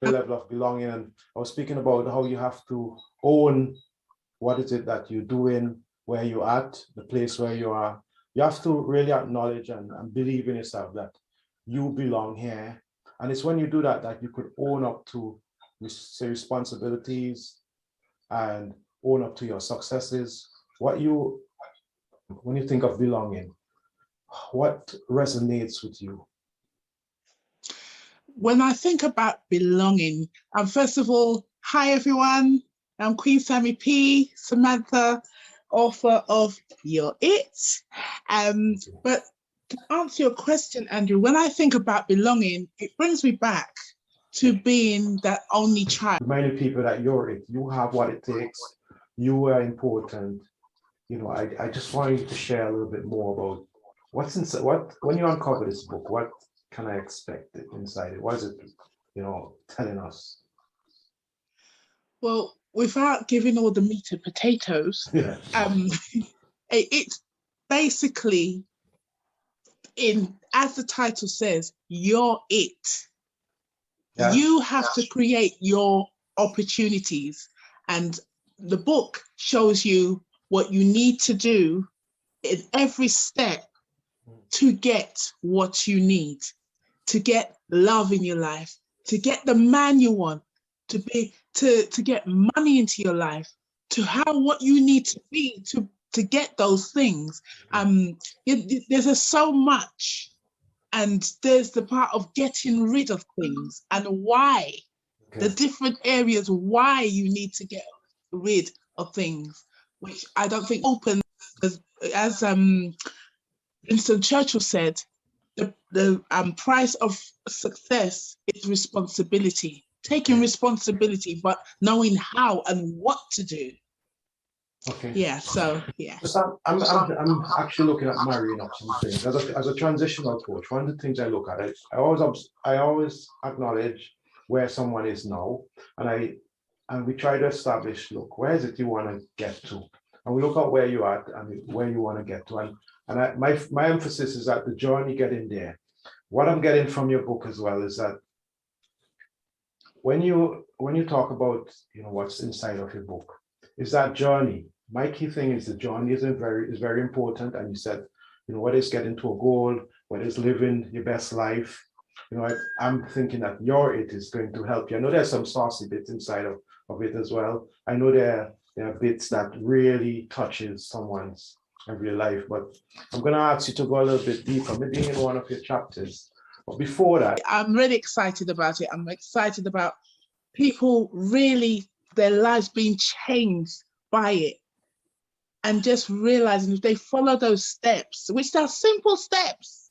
the level of belonging. And I was speaking about how you have to own what is it that you're doing, where you're at, the place where you are. You have to really acknowledge and believe in yourself that you belong here. And it's when you do that that you could own up to, say, responsibilities and own up to your successes. When you think of belonging, what resonates with you? When I think about belonging, first of all, hi everyone. I'm Queen Sammy P, Samantha, author of You're It. But to answer your question, Andrew, when I think about belonging, it brings me back to being that only child. Reminding people that you're it, you have what it takes, you are important. You know, I just want you to share a little bit more about what's inside, when you uncover this book, what can I expect inside it? What is it, telling us? Well, without giving all the meat and potatoes, Yeah. It's basically, as the title says, you're it. Yeah. You have to create your opportunities, and the book shows you what you need to do in every step to get what you need, to get love in your life, to get the man you want, to get money into your life, to have what you need to be to get those things. There's so much, and there's the part of getting rid of things and why, the different areas why you need to get rid of things, which I don't think open, as Winston Churchill said, the price of success is responsibility. Taking responsibility, but knowing how and what to do. Okay. Yeah. So yeah. So I'm actually looking at marrying up some things as a transitional coach. One of the things I look at, I always acknowledge where someone is now, and we try to establish, look, where is it you want to get to, and we look at where you are and where you want to get to, and my emphasis is that the journey getting there. What I'm getting from your book as well is that when you talk about what's inside of your book, is that journey. My key thing is the journey is very important. And you said, whether it's getting to a goal, whether it's living your best life, I'm thinking that your it is going to help you. I know there's some saucy bits inside of it as well. I know there are bits that really touches someone's every life, but I'm going to ask you to go a little bit deeper, maybe in one of your chapters. But before that, I'm really excited about it. I'm excited about people really, their lives being changed by it, and just realizing if they follow those steps, which are simple steps,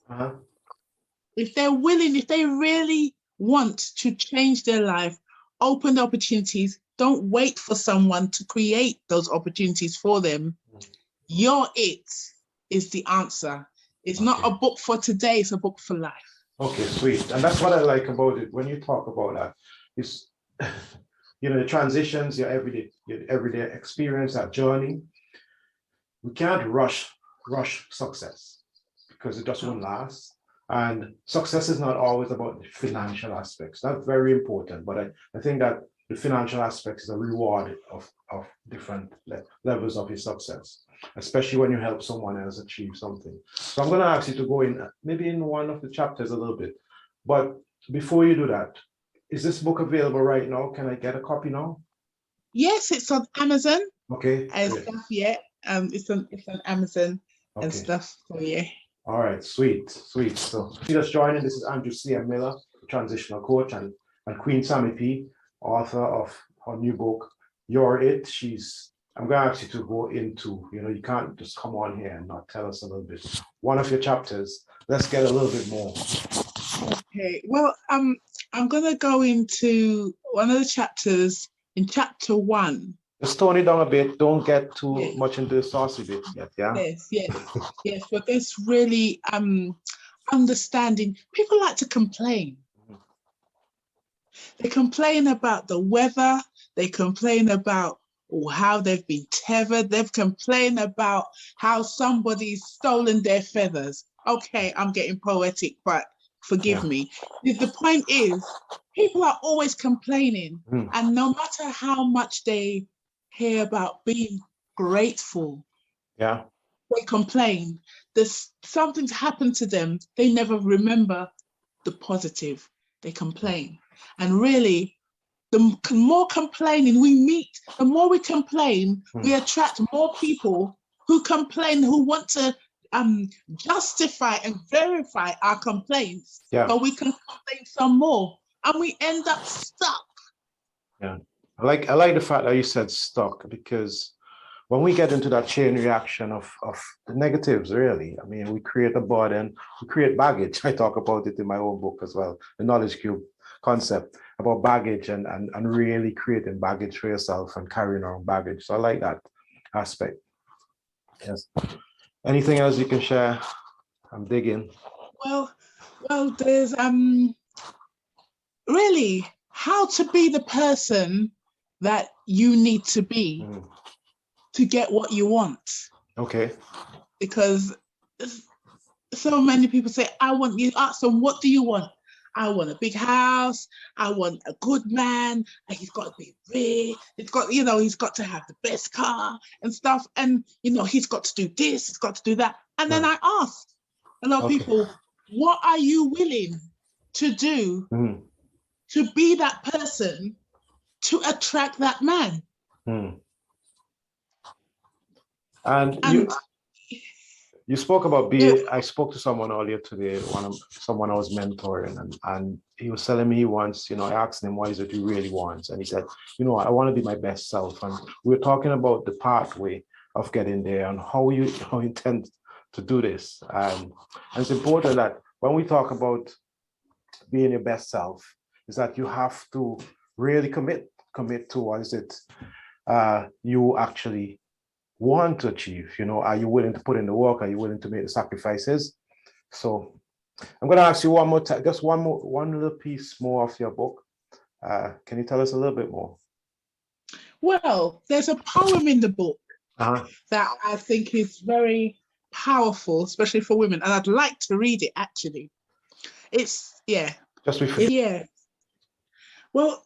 if they're willing, if they really want to change their life, open opportunities, don't wait for someone to create those opportunities for them. Your it is the answer. It's not a book for today, it's a book for life. Okay, sweet. And that's what I like about it. When you talk about that, is the transitions, your everyday experience, that journey. We can't rush success because it just won't last. And success is not always about the financial aspects. That's very important, but I think that the financial aspect is a reward of different levels of your success, especially when you help someone else achieve something. So I'm going to ask you to go in, maybe in one of the chapters a little bit. But before you do that, is this book available right now? Can I get a copy now? Yes, it's on Amazon. Okay. And stuff, yeah. It's on Amazon and stuff. So yeah. All right, sweet. So just joining. This is Andrew C.M. Miller, transitional coach, and Queen Sammy P, author of her new book, You're It. I'm going to ask you to go into, you can't just come on here and not tell us a little bit. One of your chapters. Let's get a little bit more. Okay. Well, I'm going to go into one of the chapters. In chapter 1. Just tone it down a bit. Don't get too much into the saucy bits yet. Yeah. Yes. But it's really understanding. People like to complain. They complain about the weather. They complain about how they've been tethered. They've complained about how somebody's stolen their feathers. Okay, I'm getting poetic, but forgive me. The point is, people are always complaining, and no matter how much they hear about being grateful, they complain. There's something's happened to them. They never remember the positive. They complain. And really, the more complaining we meet, the more we complain, we attract more people who complain, who want to justify and verify our complaints. But we can complain some more, and we end up stuck. Yeah, I like the fact that you said stuck, because when we get into that chain reaction of the negatives, really, I mean, we create a burden, we create baggage. I talk about it in my own book as well, the Knowledge Cube concept, about baggage and really creating baggage for yourself and carrying around baggage. So I like that aspect. Yes. Anything else you can share? I'm digging. Well, there's really how to be the person that you need to be to get what you want. Okay. Because so many people say, I want you, ask them, what do you want? I want a big house. I want a good man. And he's got to be rich. It's got, he's got to have the best car and stuff. And, he's got to do this, he's got to do that. And then I ask a lot of people, what are you willing to do to be that person to attract that man? And you spoke about being, I spoke to someone earlier today, someone I was mentoring, and he was telling me he wants, I asked him, what is it he really wants? And he said, I want to be my best self. And we were talking about the pathway of getting there and how you intend to do this. And it's important that when we talk about being your best self, is that you have to really commit to what is it you actually want to achieve. Are you willing to put in the work? Are you willing to make the sacrifices? So I'm going to ask you one more time, just one little piece more of your book. Can you tell us a little bit more? Well, there's a poem in the book that I think is very powerful, especially for women, and I'd like to read it actually. Just before. Well,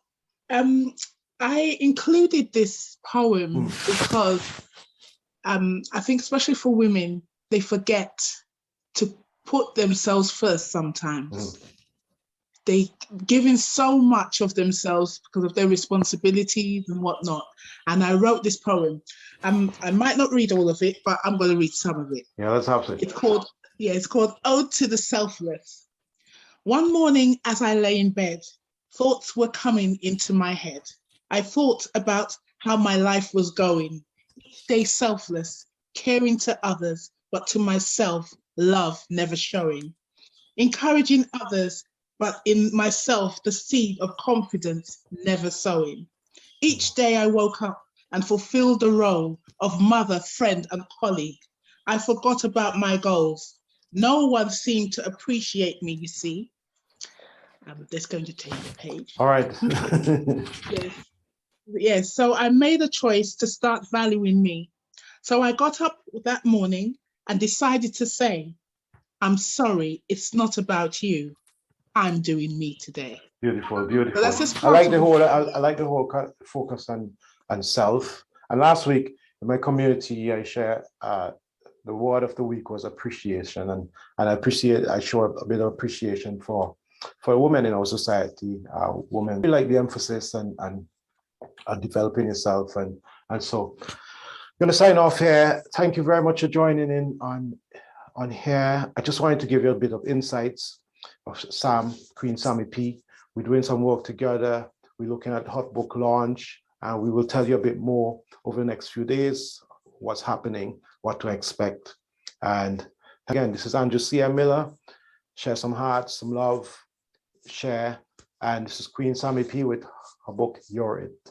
I included this poem because I think especially for women, they forget to put themselves first sometimes. They give in so much of themselves because of their responsibilities and whatnot. And I wrote this poem. I might not read all of it, but I'm going to read some of it. Yeah, let's have it. It's called Ode to the Selfless. One morning as I lay in bed, thoughts were coming into my head. I thought about how my life was going. Each day selfless, caring to others, but to myself, love never showing. Encouraging others, but in myself, the seed of confidence never sowing. Each day I woke up and fulfilled the role of mother, friend, and colleague. I forgot about my goals. No one seemed to appreciate me, you see. I'm just going to change the page. All right. Yes, so I made a choice to start valuing me. So I got up that morning and decided to say, I'm sorry, it's not about you. I'm doing me today. Beautiful, beautiful. So that's just I like the whole focus on self. And last week in my community, I shared the word of the week was appreciation, and I show a bit of appreciation for women in our society. Women, we like the emphasis and developing yourself, and so I'm going to sign off here. Thank you very much for joining in on here. I just wanted to give you a bit of insights of Queen Sammy P. We're doing some work together. We're looking at the hot book launch, and we will tell you a bit more over the next few days, what's happening, what to expect. And again, this is Andrew C.M. Miller. Share some hearts, some love, share. And this is Queen Sammy P with her book, You're It.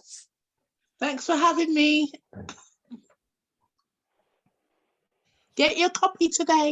Thanks for having me. Get your copy today.